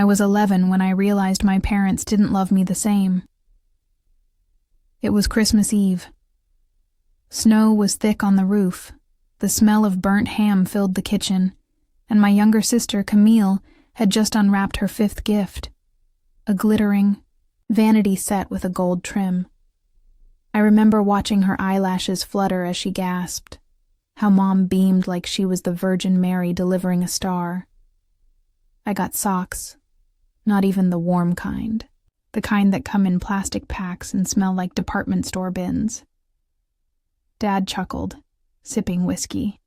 I was 11 when I realized my parents didn't love me the same. It was Christmas Eve. Snow was thick on the roof, the smell of burnt ham filled the kitchen, and my younger sister, Camille, had just unwrapped her 5th gift, a glittering, vanity set with a gold trim. I remember watching her eyelashes flutter as she gasped, how Mom beamed like she was the Virgin Mary delivering a star. I got socks, not even the warm kind, the kind that come in plastic packs and smell like department store bins. Dad chuckled, sipping whiskey.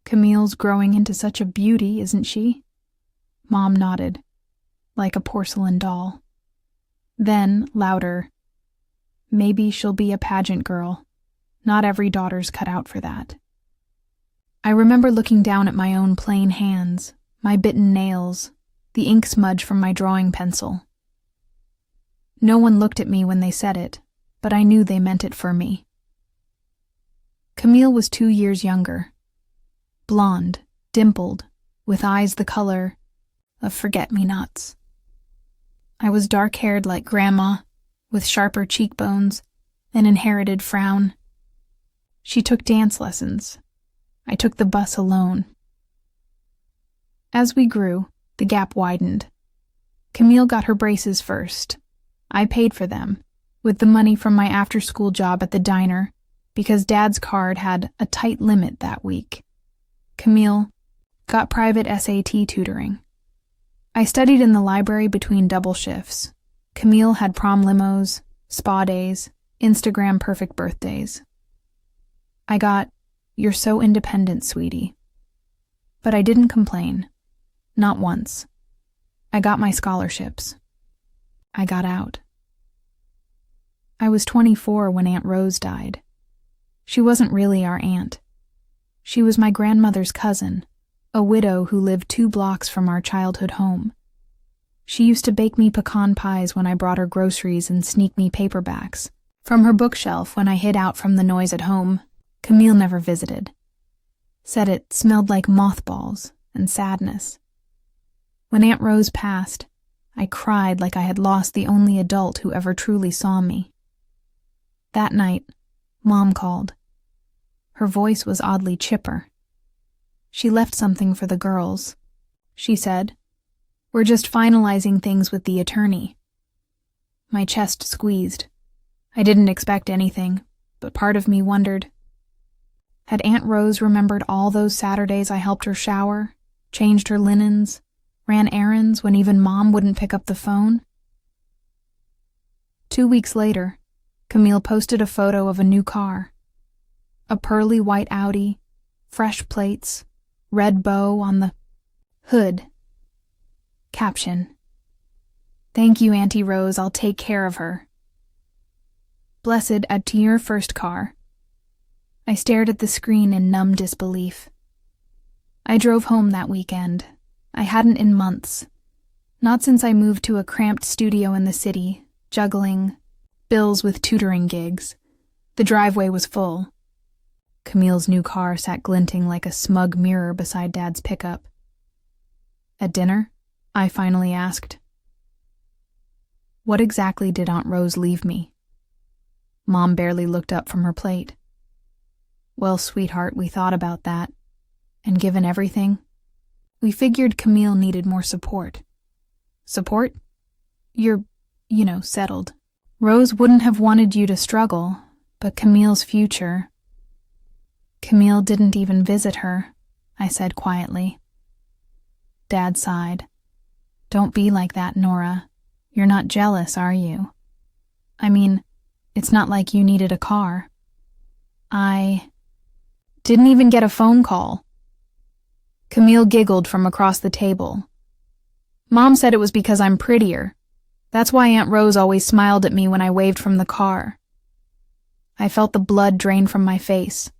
Camille's growing into such a beauty, isn't she? Mom nodded, like a porcelain doll. Then, louder, maybe she'll be a pageant girl. Not every daughter's cut out for that. I remember looking down at my own plain hands, my bitten nails, the ink smudge from my drawing pencil. No one looked at me when they said it, but I knew they meant it for me. Camille was 2 years younger. Blonde, dimpled, with eyes the color of forget-me-nots. I was dark-haired like Grandma, with sharper cheekbones, an inherited frown. She took dance lessons. I took the bus alone. As we grew, the gap widened. Camille got her braces first. I paid for them, with the money from my after-school job at the diner, because Dad's card had a tight limit that week. Camille got private SAT tutoring. I studied in the library between double shifts. Camille had prom limos, spa days, Instagram perfect birthdays. I got, "You're so independent, sweetie." But I didn't complain. Not once. I got my scholarships. I got out. I was 24 when Aunt Rose died. She wasn't really our aunt. She was my grandmother's cousin, a widow who lived 2 blocks from our childhood home. She used to bake me pecan pies when I brought her groceries and sneak me paperbacks from her bookshelf when I hid out from the noise at home. Camille never visited. Said it smelled like mothballs and sadness. When Aunt Rose passed, I cried like I had lost the only adult who ever truly saw me. That night, Mom called. Her voice was oddly chipper. She left something for the girls. She said, "We're just finalizing things with the attorney." My chest squeezed. I didn't expect anything, but part of me wondered, had Aunt Rose remembered all those Saturdays I helped her shower, changed her linens, ran errands when even Mom wouldn't pick up the phone? 2 weeks later, Camille posted a photo of a new car. A pearly white Audi, fresh plates, red bow on the hood. Caption: "Thank you, Auntie Rose, I'll take care of her." Blessed at to your first car. I stared at the screen in numb disbelief. I drove home that weekend. I hadn't in months. Not since I moved to a cramped studio in the city, juggling bills with tutoring gigs. The driveway was full. Camille's new car sat glinting like a smug mirror beside Dad's pickup. At dinner, I finally asked, "What exactly did Aunt Rose leave me?" Mom barely looked up from her plate. "Well, sweetheart, we thought about that. And given everything, we figured Camille needed more support." "Support? You're, settled. Rose wouldn't have wanted you to struggle, but Camille's future..." "Camille didn't even visit her," I said quietly. Dad sighed. "Don't be like that, Nora. You're not jealous, are you? I mean, it's not like you needed a car." "I didn't even get a phone call." Camille giggled from across the table. "Mom said it was because I'm prettier. That's why Aunt Rose always smiled at me when I waved from the car." I felt the blood drain from my face.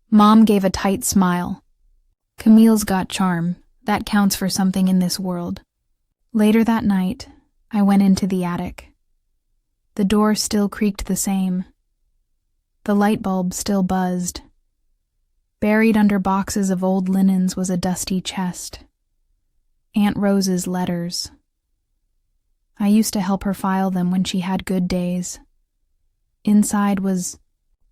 Mom gave a tight smile. "Camille's got charm. That counts for something in this world." Later that night, I went into the attic. The door still creaked the same. The light bulb still buzzed. Buried under boxes of old linens was a dusty chest. Aunt Rose's letters. I used to help her file them when she had good days. Inside was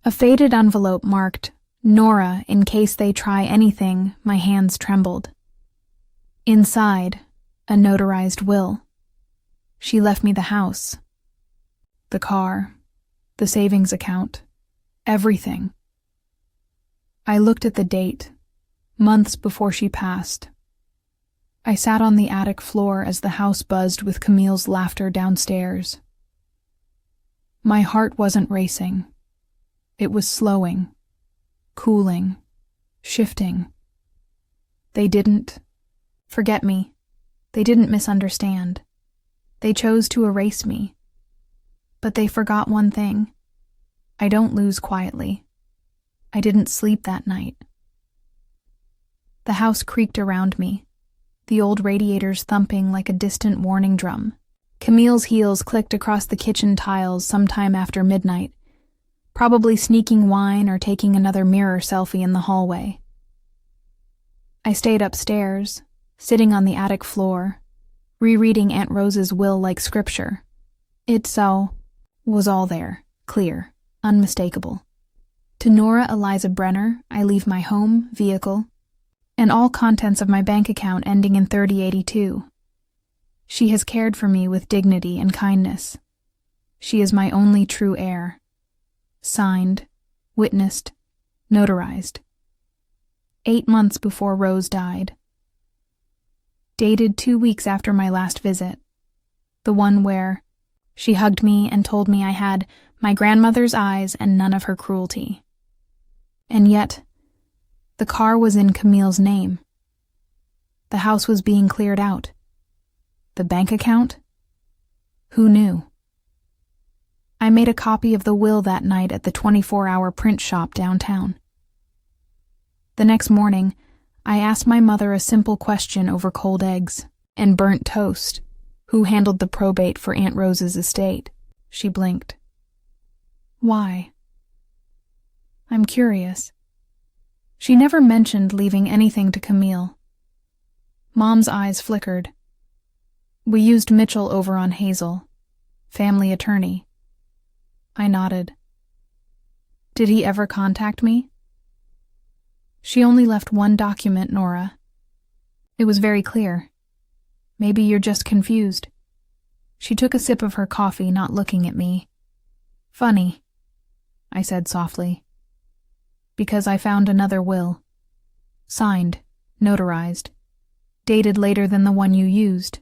a faded envelope marked Nora in case they try anything. My hands trembled. Inside, a notarized will. She left me the house, the car, the savings account, everything. I looked at the date, months before she passed. I sat on the attic floor as the house buzzed with Camille's laughter downstairs. My heart wasn't racing. It was slowing, cooling, shifting. They didn't forget me. They didn't misunderstand. They chose to erase me. But they forgot one thing. I don't lose quietly. I didn't sleep that night. The house creaked around me, the old radiators thumping like a distant warning drum. Camille's heels clicked across the kitchen tiles sometime after midnight, probably sneaking wine or taking another mirror selfie in the hallway. I stayed upstairs, sitting on the attic floor, rereading Aunt Rose's will like scripture. It was all there, clear, unmistakable. To Nora Eliza Brenner, I leave my home, vehicle, and all contents of my bank account ending in 3082. She has cared for me with dignity and kindness. She is my only true heir. Signed, witnessed, notarized. 8 months before Rose died. Dated 2 weeks after my last visit. The one where she hugged me and told me I had my grandmother's eyes and none of her cruelty. And yet, the car was in Camille's name. The house was being cleared out. The bank account? Who knew? I made a copy of the will that night at the 24-hour print shop downtown. The next morning, I asked my mother a simple question over cold eggs and burnt toast. Who handled the probate for Aunt Rose's estate? She blinked. Why? I'm curious. She never mentioned leaving anything to Camille. Mom's eyes flickered. We used Mitchell over on Hazel, family attorney. I nodded. Did he ever contact me? She only left one document, Nora. It was very clear. Maybe you're just confused. She took a sip of her coffee, not looking at me. Funny, I said softly. Because I found another will. Signed, notarized, dated later than the one you used.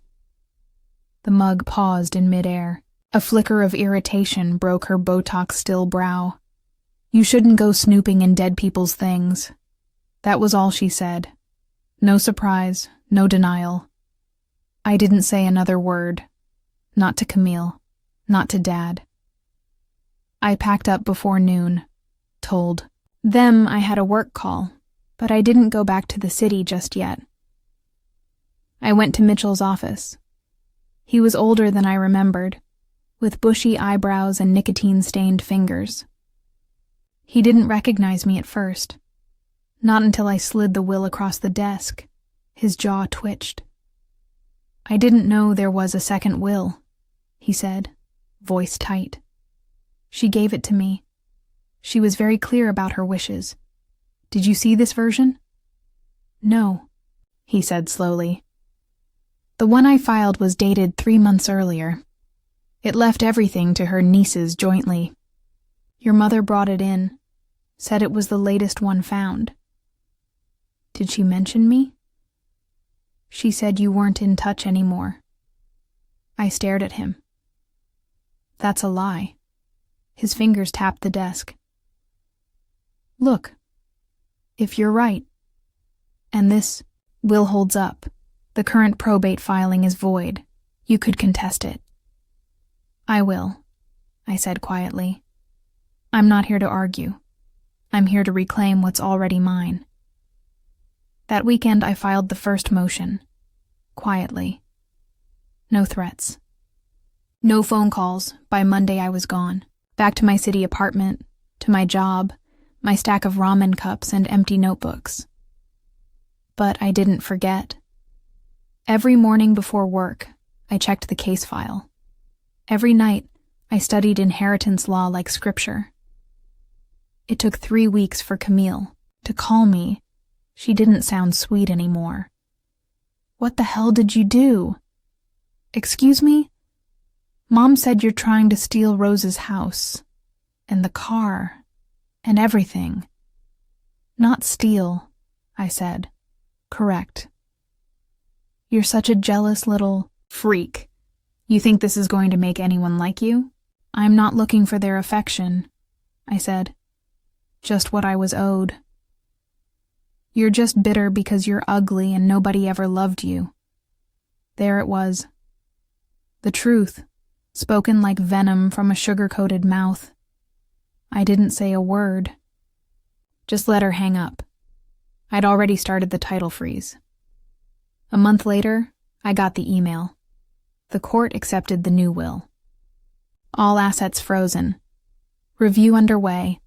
The mug paused in midair. A flicker of irritation broke her Botox-still brow. You shouldn't go snooping in dead people's things. That was all she said. No surprise, no denial. I didn't say another word. Not to Camille. Not to Dad. I packed up before noon. Told them I had a work call, but I didn't go back to the city just yet. I went to Mitchell's office. He was older than I remembered, with bushy eyebrows and nicotine-stained fingers. He didn't recognize me at first. Not until I slid the will across the desk. His jaw twitched. I didn't know there was a second will, he said, voice tight. She gave it to me. She was very clear about her wishes. Did you see this version? No, he said slowly. The one I filed was dated 3 months earlier. It left everything to her nieces jointly. Your mother brought it in, said it was the latest one found. Did she mention me? She said you weren't in touch anymore. I stared at him. That's a lie. His fingers tapped the desk. Look, if you're right, and this will holds up, the current probate filing is void. You could contest it. I will, I said quietly. I'm not here to argue. I'm here to reclaim what's already mine. That weekend I filed the first motion. Quietly. No threats. No phone calls. By Monday I was gone. Back to my city apartment, to my job, my stack of ramen cups and empty notebooks. But I didn't forget. Every morning before work, I checked the case file. Every night, I studied inheritance law like scripture. It took 3 weeks for Camille to call me. She didn't sound sweet anymore. "What the hell did you do?" "Excuse me? Mom said you're trying to steal Rose's house, and the car, and everything." "Not steal," I said. "Correct." "You're such a jealous little freak. You think this is going to make anyone like you?" "I'm not looking for their affection," I said. "Just what I was owed." "You're just bitter because you're ugly and nobody ever loved you." There it was. The truth, spoken like venom from a sugar-coated mouth. I didn't say a word. Just let her hang up. I'd already started the title freeze. A month later, I got the email. The court accepted the new will. All assets frozen. Review underway.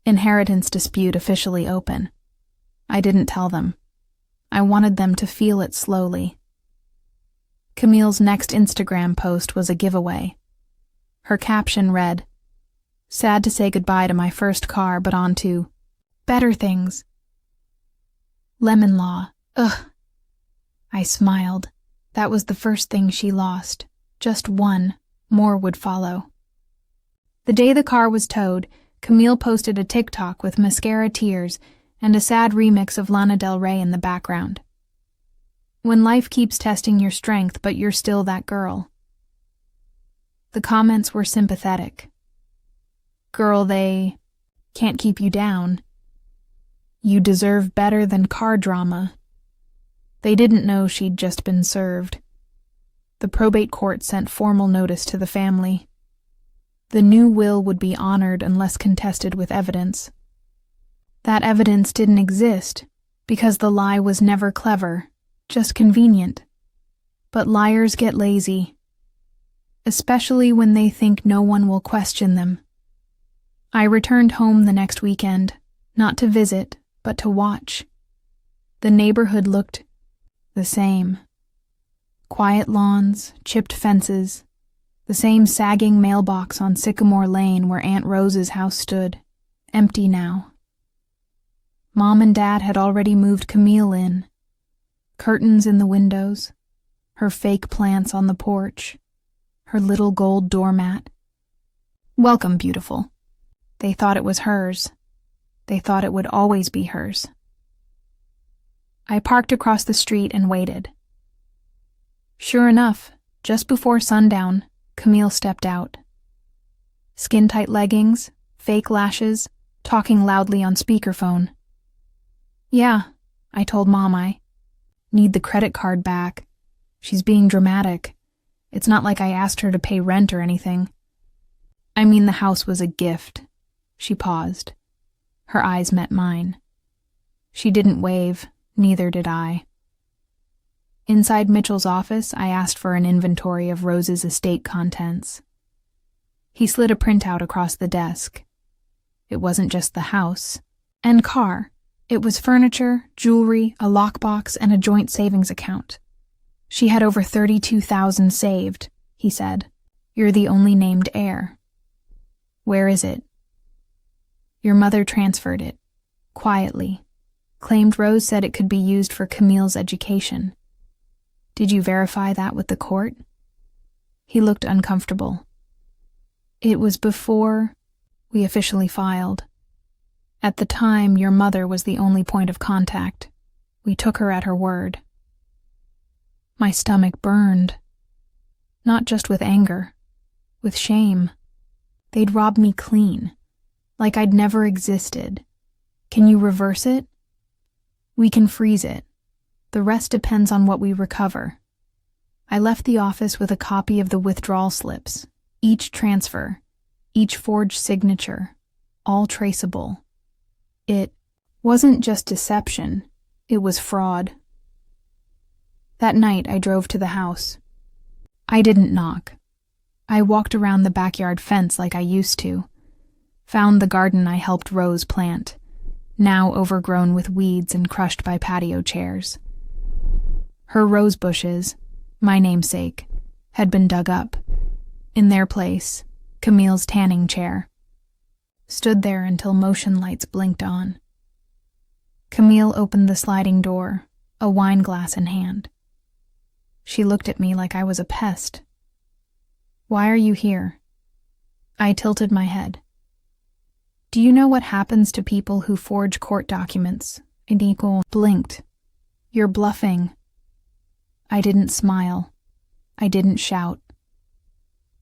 Inheritance dispute officially open. I didn't tell them. I wanted them to feel it slowly. Camille's next Instagram post was a giveaway. Her caption read, "Sad to say goodbye to my first car, but on to better things." Lemon law. Ugh. I smiled. That was the first thing she lost. Just one. More would follow. The day the car was towed, Camille posted a TikTok with mascara tears and a sad remix of Lana Del Rey in the background. When life keeps testing your strength, but you're still that girl. The comments were sympathetic. "Girl, they can't keep you down. You deserve better than car drama." They didn't know she'd just been served. The probate court sent formal notice to the family. The new will would be honored unless contested with evidence. That evidence didn't exist because the lie was never clever, just convenient. But liars get lazy, especially when they think no one will question them. I returned home the next weekend, not to visit, but to watch. The neighborhood looked the same. Quiet lawns, chipped fences, the same sagging mailbox on Sycamore Lane where Aunt Rose's house stood, empty now. Mom and Dad had already moved Camille in. Curtains in the windows, her fake plants on the porch, her little gold doormat. Welcome, beautiful. They thought it was hers. They thought it would always be hers. I parked across the street and waited. Sure enough, just before sundown, Camille stepped out. Skin-tight leggings, fake lashes, talking loudly on speakerphone. "Yeah," I told Mom, I need the credit card back. She's being dramatic. It's not like I asked her to pay rent or anything. I mean, the house was a gift." She paused. Her eyes met mine. She didn't wave, neither did I. Inside Mitchell's office, I asked for an inventory of Rose's estate contents. He slid a printout across the desk. It wasn't just the house and car. It was furniture, jewelry, a lockbox, and a joint savings account. "She had over 32,000 saved," he said. "You're the only named heir." "Where is it?" "Your mother transferred it. Quietly. Claimed Rose said it could be used for Camille's education." "Did you verify that with the court?" He looked uncomfortable. "It was before we officially filed. At the time, your mother was the only point of contact. We took her at her word." My stomach burned. Not just with anger, with shame. They'd robbed me clean, like I'd never existed. "Can you reverse it?" "We can freeze it. The rest depends on what we recover." I left the office with a copy of the withdrawal slips, each transfer, each forged signature, all traceable. It wasn't just deception, it was fraud. That night I drove to the house. I didn't knock. I walked around the backyard fence like I used to, found the garden I helped Rose plant, now overgrown with weeds and crushed by patio chairs. Her rose bushes, my namesake, had been dug up. In their place, Camille's tanning chair stood there until motion lights blinked on. Camille opened the sliding door, a wine glass in hand. She looked at me like I was a pest. "Why are you here?" I tilted my head. "Do you know what happens to people who forge court documents?" Inigo blinked. "You're bluffing." I didn't smile. I didn't shout.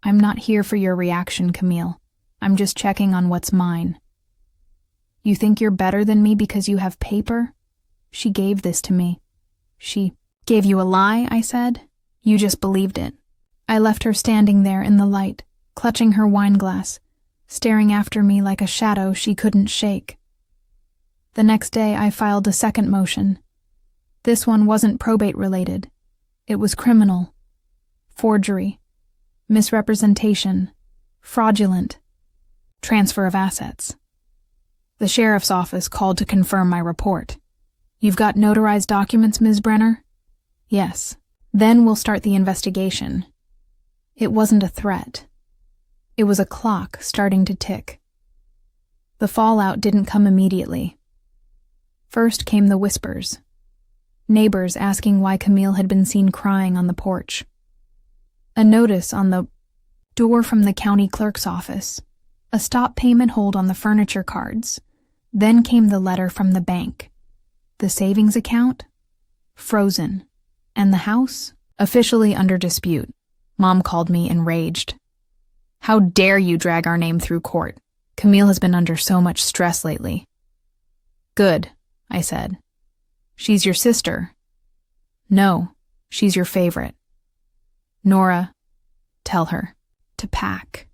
"I'm not here for your reaction, Camille. I'm just checking on what's mine." "You think you're better than me because you have paper?" "She gave this to me." "She gave you a lie," I said. "You just believed it." I left her standing there in the light, clutching her wine glass, staring after me like a shadow she couldn't shake. The next day I filed a second motion. This one wasn't probate-related. It was criminal. Forgery. Misrepresentation. Fraudulent. Transfer of assets. The sheriff's office called to confirm my report. "You've got notarized documents, Ms. Brenner?" "Yes." "Then we'll start the investigation." It wasn't a threat. It was a clock starting to tick. The fallout didn't come immediately. First came the whispers. Neighbors asking why Camille had been seen crying on the porch. A notice on the door from the county clerk's office. A stop payment hold on the furniture cards. Then came the letter from the bank. The savings account? Frozen. And the house? Officially under dispute. Mom called me enraged. "How dare you drag our name through court? Camille has been under so much stress lately." "Good," I said. "She's your sister." "No, she's your favorite." "Nora, tell her to pack."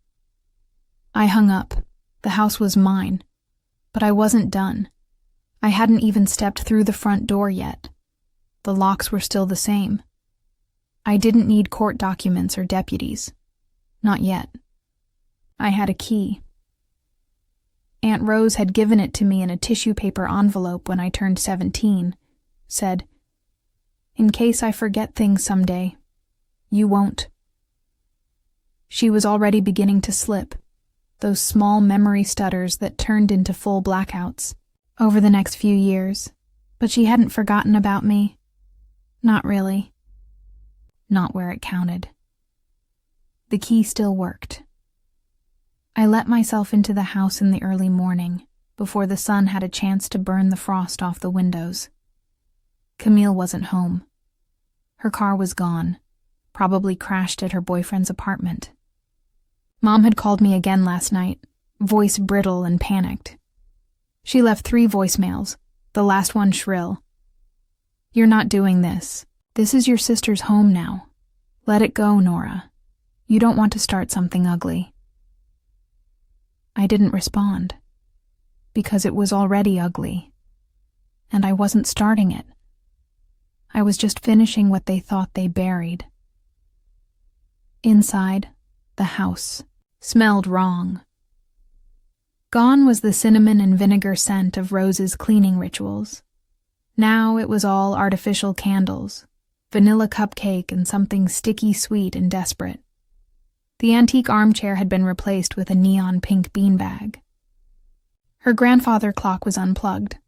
I hung up. The house was mine. But I wasn't done. I hadn't even stepped through the front door yet. The locks were still the same. I didn't need court documents or deputies. Not yet. I had a key. Aunt Rose had given it to me in a tissue paper envelope when I turned 17, said, "In case I forget things someday, you won't." She was already beginning to slip, those small memory stutters that turned into full blackouts, over the next few years, but she hadn't forgotten about me. Not really. Not where it counted. The key still worked. I let myself into the house in the early morning, before the sun had a chance to burn the frost off the windows. Camille wasn't home. Her car was gone, probably crashed at her boyfriend's apartment. Mom had called me again last night, voice brittle and panicked. She left 3 voicemails, the last one shrill. "You're not doing this. This is your sister's home now. Let it go, Nora. You don't want to start something ugly." I didn't respond, because it was already ugly, and I wasn't starting it. I was just finishing what they thought they buried. Inside, the house smelled wrong. Gone was the cinnamon and vinegar scent of Rose's cleaning rituals. Now it was all artificial candles, vanilla cupcake, and something sticky sweet and desperate. The antique armchair had been replaced with a neon pink beanbag. Her grandfather clock was unplugged.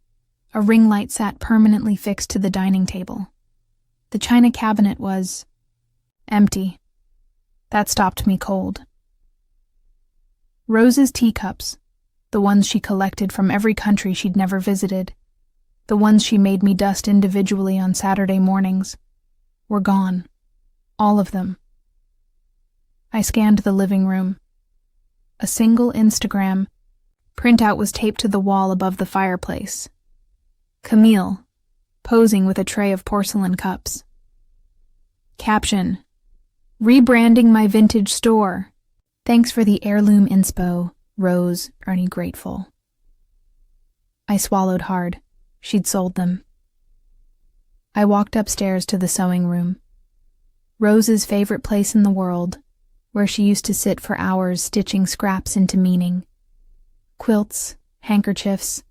A ring light sat permanently fixed to the dining table. The china cabinet was empty. That stopped me cold. Rose's teacups, the ones she collected from every country she'd never visited, the ones she made me dust individually on Saturday mornings, were gone. All of them. I scanned the living room. A single Instagram printout was taped to the wall above the fireplace. Camille, posing with a tray of porcelain cups. Caption: "Rebranding my vintage store. Thanks for the heirloom inspo, Rose, Ernie grateful." I swallowed hard. She'd sold them. I walked upstairs to the sewing room. Rose's favorite place in the world, where she used to sit for hours stitching scraps into meaning. Quilts, handkerchiefs,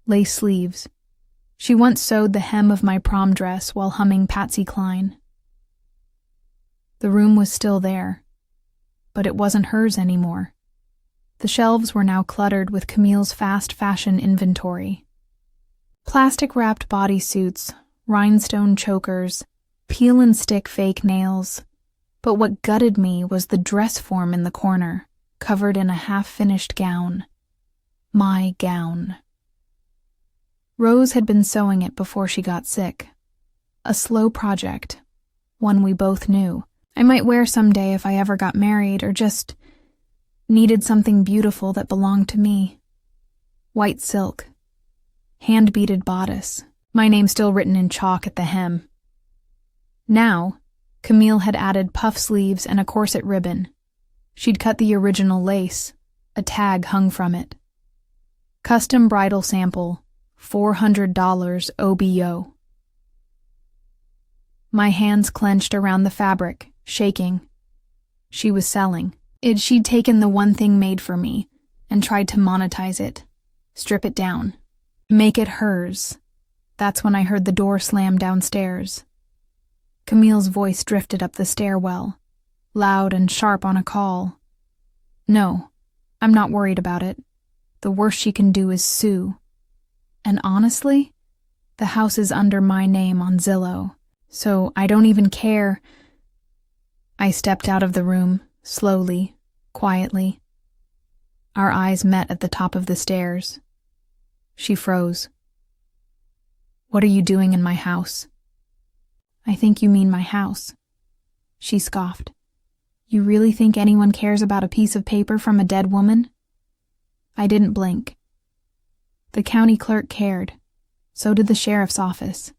lace sleeves. She once sewed the hem of my prom dress while humming Patsy Cline. The room was still there, but it wasn't hers anymore. The shelves were now cluttered with Camille's fast fashion inventory. Plastic-wrapped bodysuits, rhinestone chokers, peel-and-stick fake nails. But what gutted me was the dress form in the corner, covered in a half-finished gown. My gown. Rose had been sewing it before she got sick. A slow project, one we both knew. I might wear someday if I ever got married or just needed something beautiful that belonged to me. White silk. Hand-beaded bodice. My name still written in chalk at the hem. Now, Camille had added puff sleeves and a corset ribbon. She'd cut the original lace. A tag hung from it. Custom bridal sample, $400 OBO. My hands clenched around the fabric, shaking. She was selling. She'd taken the one thing made for me and tried to monetize it, strip it down, make it hers. That's when I heard the door slam downstairs. Camille's voice drifted up the stairwell, loud and sharp on a call. No, I'm not worried about it. The worst she can do is sue. And honestly, the house is under my name on Zillow, so I don't even care. I stepped out of the room, slowly, quietly. Our eyes met at the top of the stairs. She froze. What are you doing in my house? I think you mean my house. She scoffed. You really think anyone cares about a piece of paper from a dead woman? I didn't blink. The county clerk cared. So did the sheriff's office.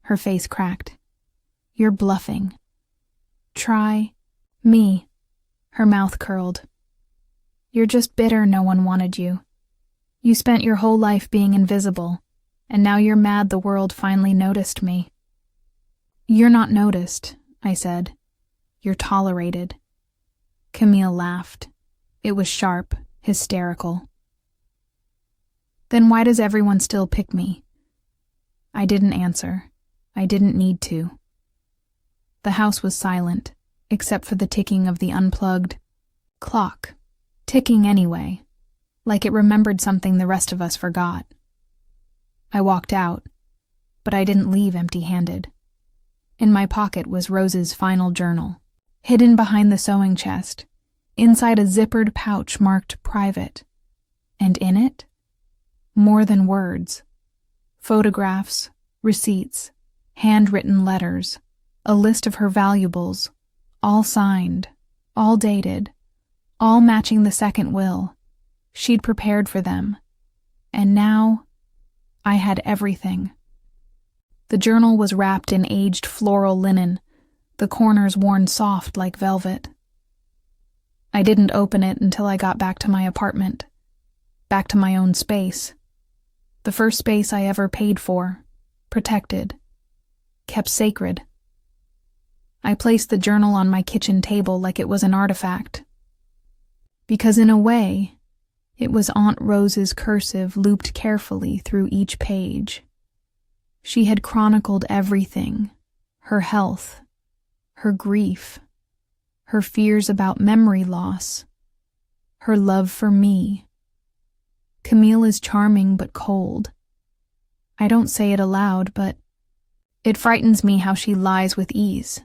Her face cracked. You're bluffing. Try me. Her mouth curled. You're just bitter no one wanted you. You spent your whole life being invisible, and now you're mad the world finally noticed me. You're not noticed, I said. You're tolerated. Camille laughed. It was sharp, hysterical. Then why does everyone still pick me? I didn't answer. I didn't need to. The house was silent, except for the ticking of the unplugged clock. Ticking anyway, like it remembered something the rest of us forgot. I walked out, but I didn't leave empty-handed. In my pocket was Rose's final journal, hidden behind the sewing chest, inside a zippered pouch marked private. And in it, more than words. Photographs, receipts, handwritten letters, a list of her valuables, all signed, all dated, all matching the second will. She'd prepared for them. And now, I had everything. The journal was wrapped in aged floral linen, the corners worn soft like velvet. I didn't open it until I got back to my apartment, back to my own space. The first space I ever paid for, protected, kept sacred. I placed the journal on my kitchen table like it was an artifact. Because in a way, it was Aunt Rose's cursive looped carefully through each page. She had chronicled everything, her health, her grief, her fears about memory loss, her love for me. Camille is charming but cold. I don't say it aloud, but it frightens me how she lies with ease.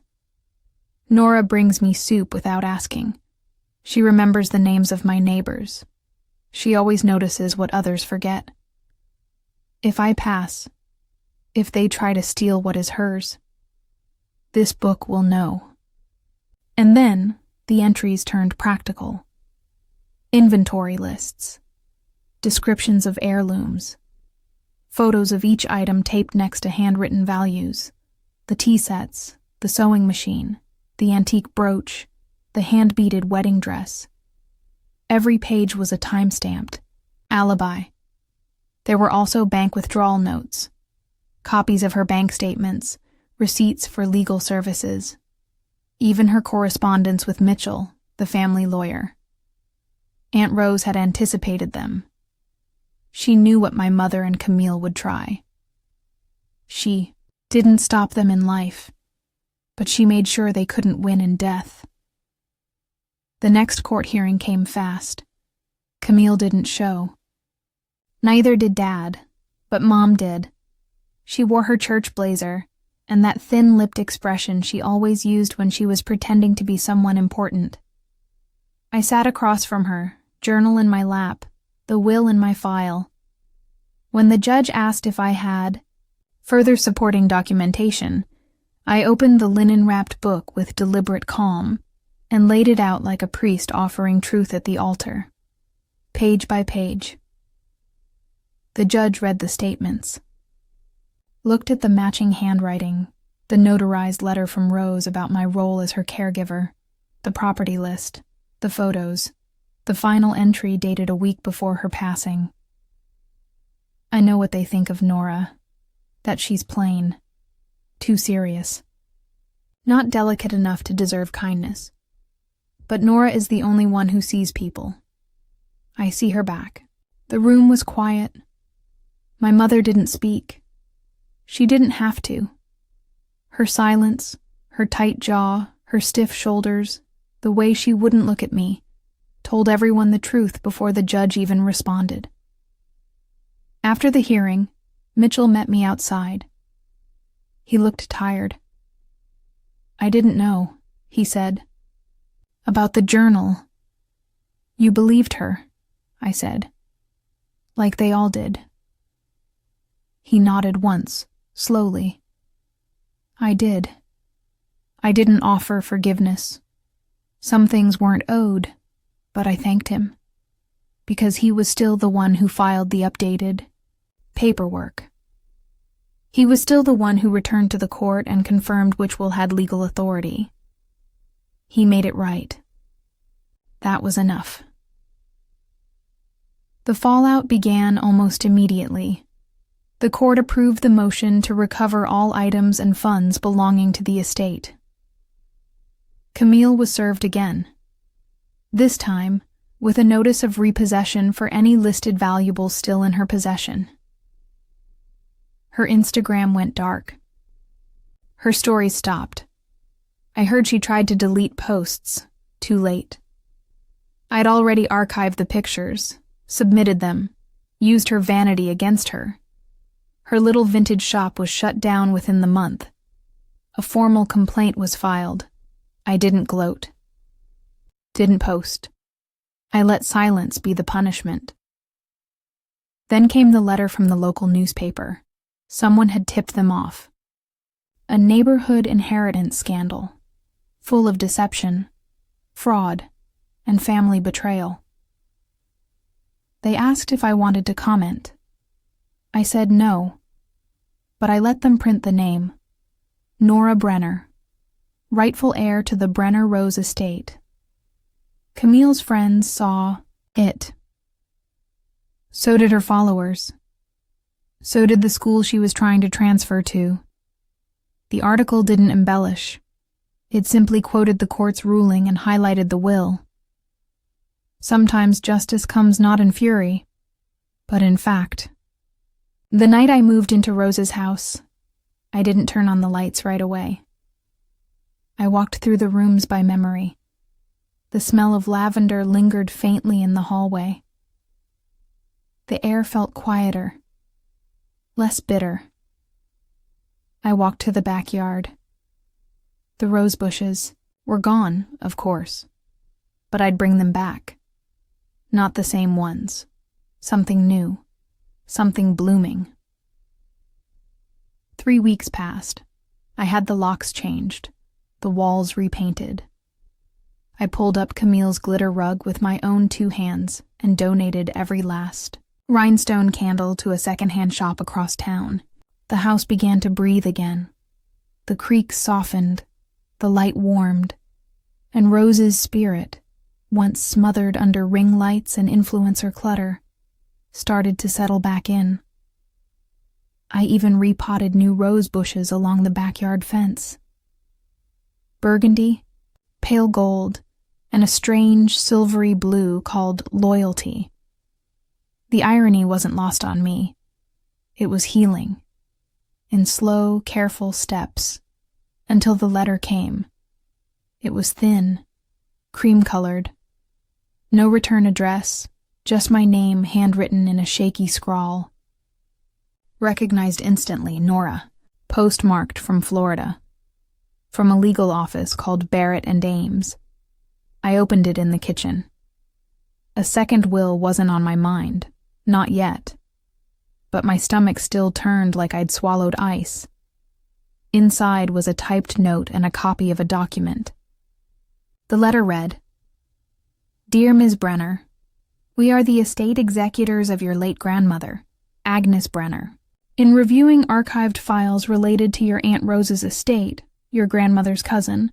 Nora brings me soup without asking. She remembers the names of my neighbors. She always notices what others forget. If I pass, if they try to steal what is hers, this book will know. And then the entries turned practical. Inventory lists, descriptions of heirlooms, photos of each item taped next to handwritten values, the tea sets, the sewing machine, the antique brooch, the hand-beaded wedding dress. Every page was a time-stamped alibi. There were also bank withdrawal notes, copies of her bank statements, receipts for legal services, even her correspondence with Mitchell, the family lawyer. Aunt Rose had anticipated them. She knew what my mother and Camille would try. She didn't stop them in life, but she made sure they couldn't win in death. The next court hearing came fast. Camille didn't show. Neither did Dad, but Mom did. She wore her church blazer, and that thin-lipped expression she always used when she was pretending to be someone important. I sat across from her, journal in my lap, the will in my file. When the judge asked if I had further supporting documentation, I opened the linen-wrapped book with deliberate calm and laid it out like a priest offering truth at the altar, page by page. The judge read the statements, looked at the matching handwriting, the notarized letter from Rose about my role as her caregiver, the property list, the photos, the final entry dated a week before her passing. I know what they think of Nora, that she's plain, too serious, not delicate enough to deserve kindness. But Nora is the only one who sees people. I see her back. The room was quiet. My mother didn't speak. She didn't have to. Her silence, her tight jaw, her stiff shoulders, the way she wouldn't look at me, told everyone the truth before the judge even responded. After the hearing, Mitchell met me outside. He looked tired. I didn't know, he said. About the journal. You believed her, I said. Like they all did. He nodded once, slowly. I did. I didn't offer forgiveness. Some things weren't owed, but I thanked him, because he was still the one who filed the updated paperwork. He was still the one who returned to the court and confirmed which will had legal authority. He made it right. That was enough. The fallout began almost immediately. The court approved the motion to recover all items and funds belonging to the estate. Camille was served again, this time with a notice of repossession for any listed valuables still in her possession. Her Instagram went dark. Her story stopped. I heard she tried to delete posts, too late. I'd already archived the pictures, submitted them, used her vanity against her. Her little vintage shop was shut down within the month. A formal complaint was filed. I didn't gloat. Didn't post. I let silence be the punishment. Then came the letter from the local newspaper. Someone had tipped them off. A neighborhood inheritance scandal, full of deception, fraud, and family betrayal. They asked if I wanted to comment. I said no, but I let them print the name, Nora Brenner, rightful heir to the Brenner Rose estate. Camille's friends saw it. So did her followers. So did the school she was trying to transfer to. The article didn't embellish. It simply quoted the court's ruling and highlighted the will. Sometimes justice comes not in fury, but in fact. The night I moved into Rose's house, I didn't turn on the lights right away. I walked through the rooms by memory. The smell of lavender lingered faintly in the hallway. The air felt quieter, less bitter. I walked to the backyard. The rose bushes were gone, of course, but I'd bring them back. Not the same ones. Something new. Something blooming. 3 weeks passed. I had the locks changed, the walls repainted. I pulled up Camille's glitter rug with my own 2 hands and donated every last rhinestone candle to a secondhand shop across town. The house began to breathe again. The creak softened, the light warmed, and Rose's spirit, once smothered under ring lights and influencer clutter, started to settle back in. I even repotted new rose bushes along the backyard fence. Burgundy, pale gold, and a strange silvery blue called loyalty. The irony wasn't lost on me. It was healing. in slow, careful steps, until the letter came. It was thin, cream-colored. No return address, just my name handwritten in a shaky scrawl. Recognized instantly, Nora, postmarked from Florida. From a legal office called Barrett and Ames. I opened it in the kitchen. A second will wasn't on my mind, not yet. But my stomach still turned like I'd swallowed ice. Inside was a typed note and a copy of a document. The letter read, "Dear Ms. Brenner, we are the estate executors of your late grandmother, Agnes Brenner. In reviewing archived files related to your Aunt Rose's estate, your grandmother's cousin,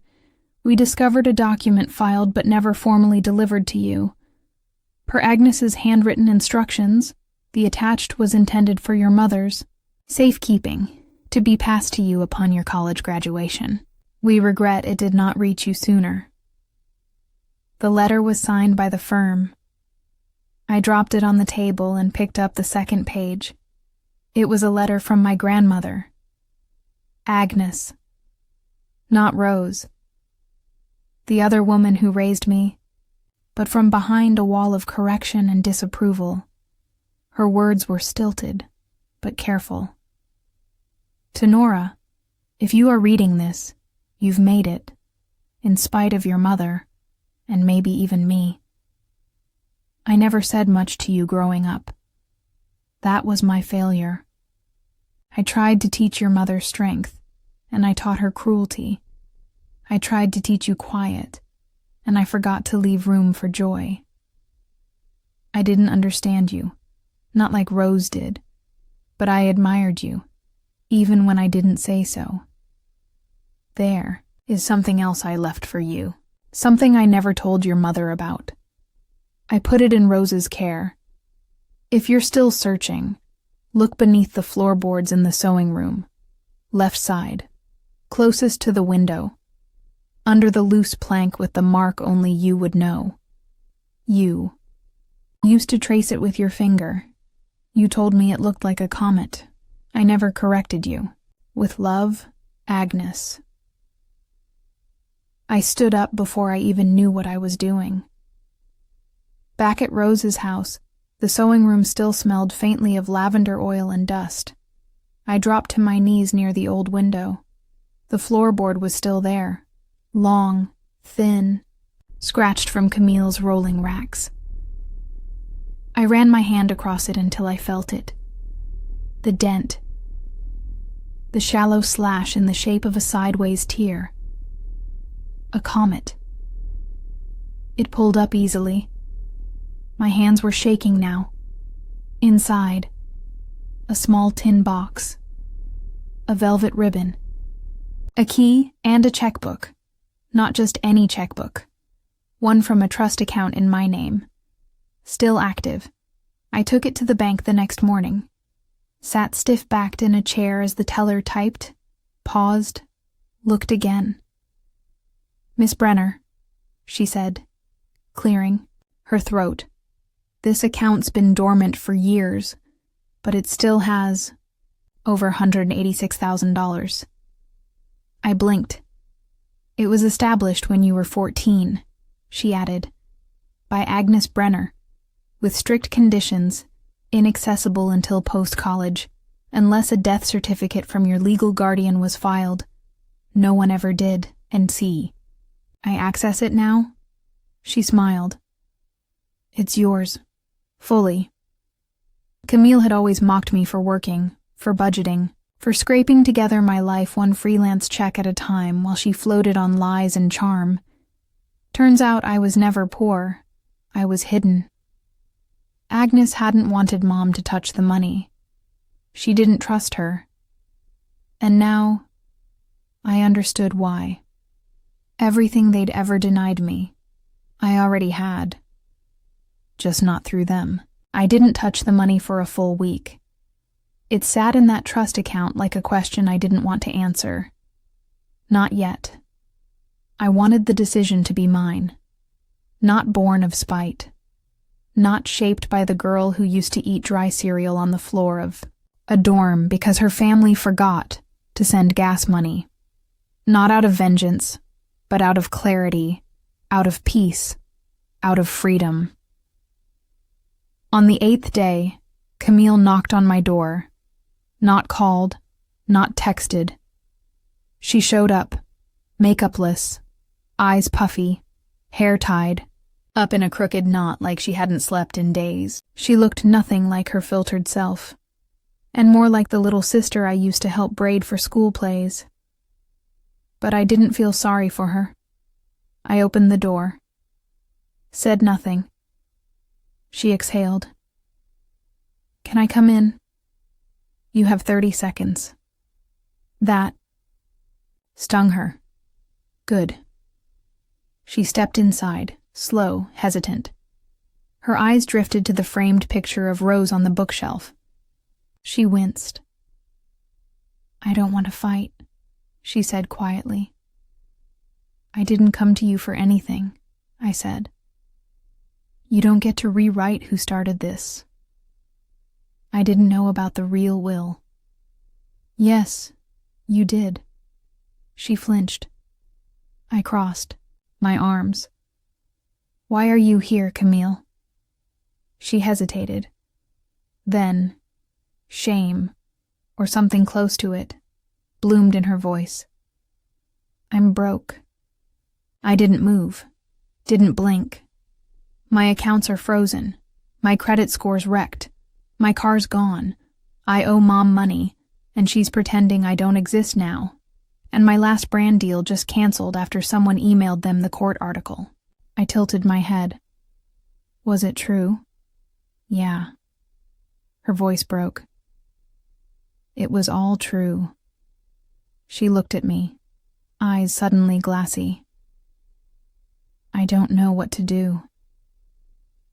we discovered a document filed but never formally delivered to you. Per Agnes's handwritten instructions, the attached was intended for your mother's safekeeping, to be passed to you upon your college graduation. We regret it did not reach you sooner." The letter was signed by the firm. I dropped it on the table and picked up the second page. It was a letter from my grandmother. Agnes. Not Rose. The other woman who raised me, but from behind a wall of correction and disapproval. Her words were stilted, but careful. To Nora, if you are reading this, you've made it, in spite of your mother, and maybe even me. I never said much to you growing up. That was my failure. I tried to teach your mother strength, and I taught her cruelty. I tried to teach you quiet, and I forgot to leave room for joy. I didn't understand you, not like Rose did, but I admired you, even when I didn't say so. There is something else I left for you. Something I never told your mother about. I put it in Rose's care. If you're still searching, look beneath the floorboards in the sewing room, left side, closest to the window, under the loose plank with the mark only you would know. You used to trace it with your finger. You told me it looked like a comet. I never corrected you. With love, Agnes. I stood up before I even knew what I was doing. Back at Rose's house, the sewing room still smelled faintly of lavender oil and dust. I dropped to my knees near the old window. The floorboard was still there, long, thin, scratched from Camille's rolling racks. I ran my hand across it until I felt it. The dent. The shallow slash in the shape of a sideways tear. A comet. It pulled up easily. My hands were shaking now. Inside, a small tin box. A velvet ribbon. A key and a checkbook. Not just any checkbook. One from a trust account in my name. Still active. I took it to the bank the next morning. Sat stiff-backed in a chair as the teller typed, paused, looked again. "Miss Brenner," she said, clearing her throat. "This account's been dormant for years, but it still has over $186,000. I blinked. "It was established when you were 14, she added, "by Agnes Brenner, with strict conditions, inaccessible until post-college, unless a death certificate from your legal guardian was filed. No one ever did, and see. I access it now?" She smiled. "It's yours. Fully." Camille had always mocked me for working, for budgeting, for scraping together my life one freelance check at a time while she floated on lies and charm. Turns out I was never poor. I was hidden. Agnes hadn't wanted Mom to touch the money. She didn't trust her. And now, I understood why. Everything they'd ever denied me, I already had. Just not through them. I didn't touch the money for a full week. It sat in that trust account like a question I didn't want to answer. Not yet. I wanted the decision to be mine. Not born of spite. Not shaped by the girl who used to eat dry cereal on the floor of a dorm because her family forgot to send gas money. Not out of vengeance, but out of clarity, out of peace, out of freedom. On the 8th day, Camille knocked on my door. Not called, not texted. She showed up, makeupless, eyes puffy, hair tied, up in a crooked knot like she hadn't slept in days. She looked nothing like her filtered self, and more like the little sister I used to help braid for school plays. But I didn't feel sorry for her. I opened the door. Said nothing. She exhaled. "Can I come in?" "You have 30 seconds. That stung her. Good. She stepped inside, slow, hesitant. Her eyes drifted to the framed picture of Rose on the bookshelf. She winced. "I don't want to fight," she said quietly. "I didn't come to you for anything," I said. "You don't get to rewrite who started this. I didn't know about the real Will." "Yes, you did." She flinched. I crossed my arms. "Why are you here, Camille?" She hesitated. Then, shame, or something close to it, bloomed in her voice. "I'm broke. I didn't move, didn't blink. My accounts are frozen, my credit score's wrecked, my car's gone. I owe Mom money, and she's pretending I don't exist now. And my last brand deal just canceled after someone emailed them the court article." I tilted my head. "Was it true?" "Yeah." Her voice broke. "It was all true." She looked at me, eyes suddenly glassy. "I don't know what to do."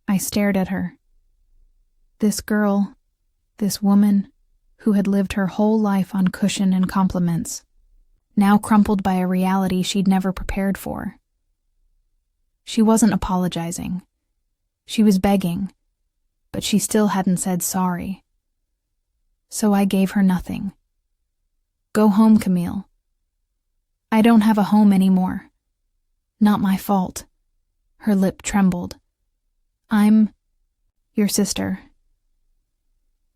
I stared at her. This girl, this woman, who had lived her whole life on cushion and compliments, now crumpled by a reality she'd never prepared for. She wasn't apologizing. She was begging, but she still hadn't said sorry. So I gave her nothing. "Go home, Camille." "I don't have a home anymore." "Not my fault." Her lip trembled. "I'm your sister."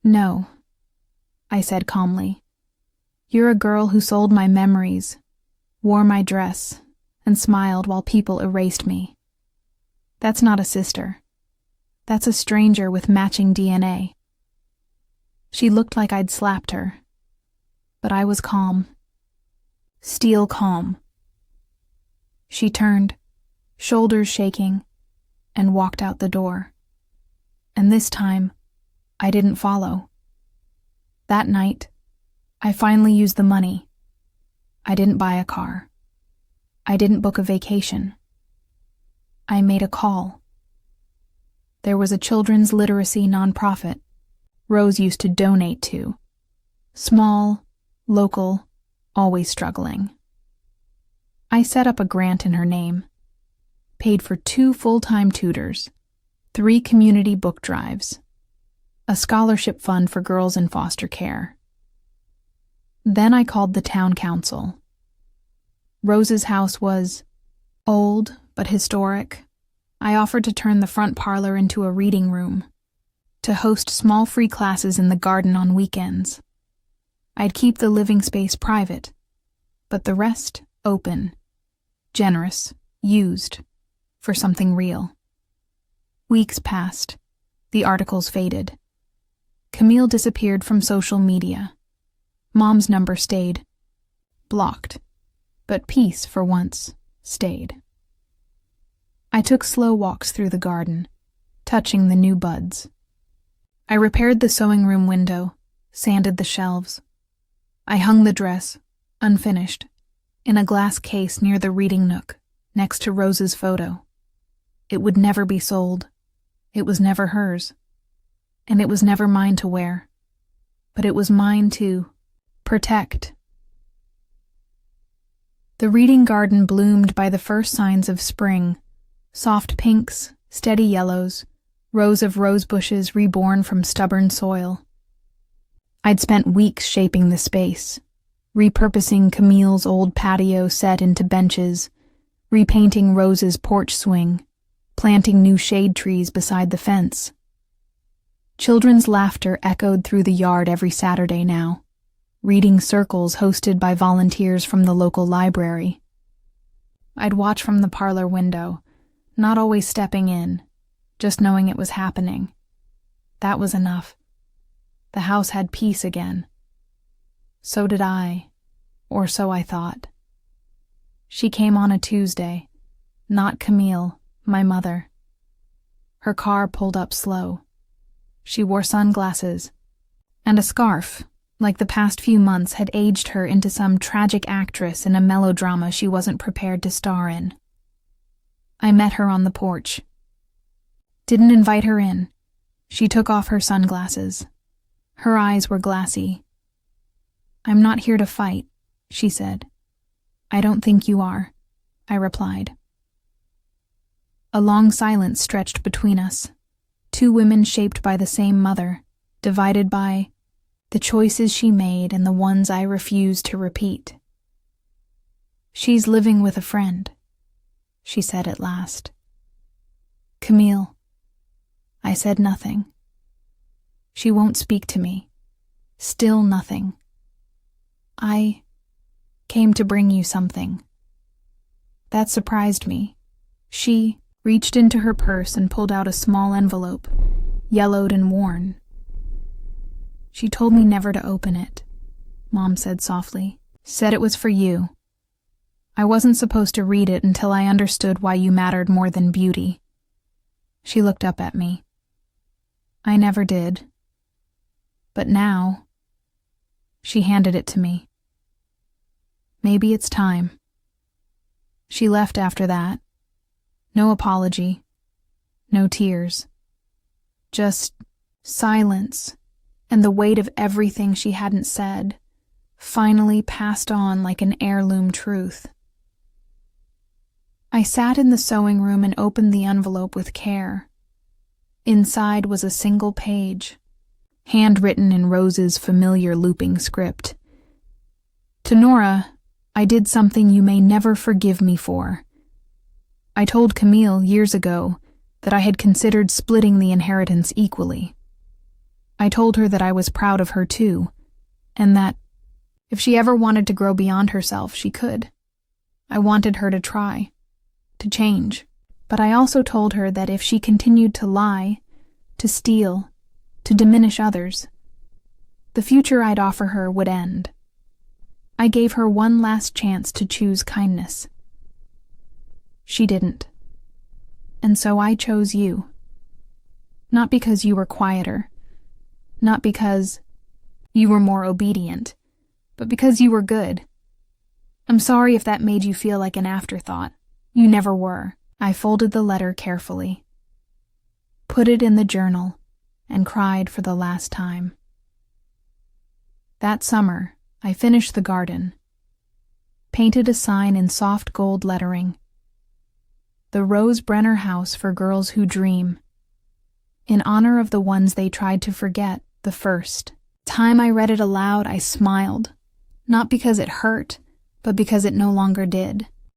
"No," I said calmly. "You're a girl who sold my memories, wore my dress, and smiled while people erased me. That's not a sister. That's a stranger with matching DNA." She looked like I'd slapped her, but I was calm. Steel calm. She turned, shoulders shaking, and walked out the door. And this time, I didn't follow. That night, I finally used the money. I didn't buy a car. I didn't book a vacation. I made a call. There was a children's literacy nonprofit Rose used to donate to. Small, local, always struggling. I set up a grant in her name, paid for 2 full-time tutors, 3 community book drives, a scholarship fund for girls in foster care. Then I called the town council. Rose's house was old but historic. I offered to turn the front parlor into a reading room, to host small free classes in the garden on weekends. I'd keep the living space private, but the rest open, generous, used, for something real. Weeks passed. The articles faded. Camille disappeared from social media. Mom's number stayed. Blocked. But peace, for once, stayed. I took slow walks through the garden, touching the new buds. I repaired the sewing room window, sanded the shelves. I hung the dress, unfinished, in a glass case near the reading nook, next to Rose's photo. It would never be sold. It was never hers. And it was never mine to wear. But it was mine to protect. The reading garden bloomed by the first signs of spring. Soft pinks, steady yellows, rows of rose bushes reborn from stubborn soil. I'd spent weeks shaping the space, repurposing Camille's old patio set into benches, repainting Rose's porch swing, planting new shade trees beside the fence. Children's laughter echoed through the yard every Saturday now, reading circles hosted by volunteers from the local library. I'd watch from the parlor window, not always stepping in, just knowing it was happening. That was enough. The house had peace again. So did I, or so I thought. She came on a Tuesday, not Camille, my mother. Her car pulled up slow. She wore sunglasses and a scarf, like the past few months had aged her into some tragic actress in a melodrama she wasn't prepared to star in. I met her on the porch. Didn't invite her in. She took off her sunglasses. Her eyes were glassy. "I'm not here to fight," she said. "I don't think you are," I replied. A long silence stretched between us, two women shaped by the same mother, divided by the choices she made and the ones I refused to repeat. "She's living with a friend," she said at last. "Camille." I said nothing. "She won't speak to me. Still nothing. I came to bring you something." That surprised me. She reached into her purse and pulled out a small envelope, yellowed and worn. "She told me never to open it," Mom said softly. "Said it was for you. I wasn't supposed to read it until I understood why you mattered more than beauty." She looked up at me. "I never did. But now..." She handed it to me. "Maybe it's time." She left after that. No apology. No tears. Just silence, and the weight of everything she hadn't said, finally passed on like an heirloom truth. I sat in the sewing room and opened the envelope with care. Inside was a single page, handwritten in Rose's familiar looping script. "To Nora, I did something you may never forgive me for. I told Camille years ago that I had considered splitting the inheritance equally. I told her that I was proud of her too, and that if she ever wanted to grow beyond herself, she could. I wanted her to try, to change. But I also told her that if she continued to lie, to steal, to diminish others, the future I'd offer her would end. I gave her one last chance to choose kindness. She didn't. And so I chose you. Not because you were quieter, not because you were more obedient, but because you were good. I'm sorry if that made you feel like an afterthought. You never were." I folded the letter carefully, put it in the journal, and cried for the last time. That summer, I finished the garden, painted a sign in soft gold lettering, "The Rose Brenner House for Girls Who Dream," in honor of the ones they tried to forget the first. Time I read it aloud, I smiled, not because it hurt, but because it no longer did.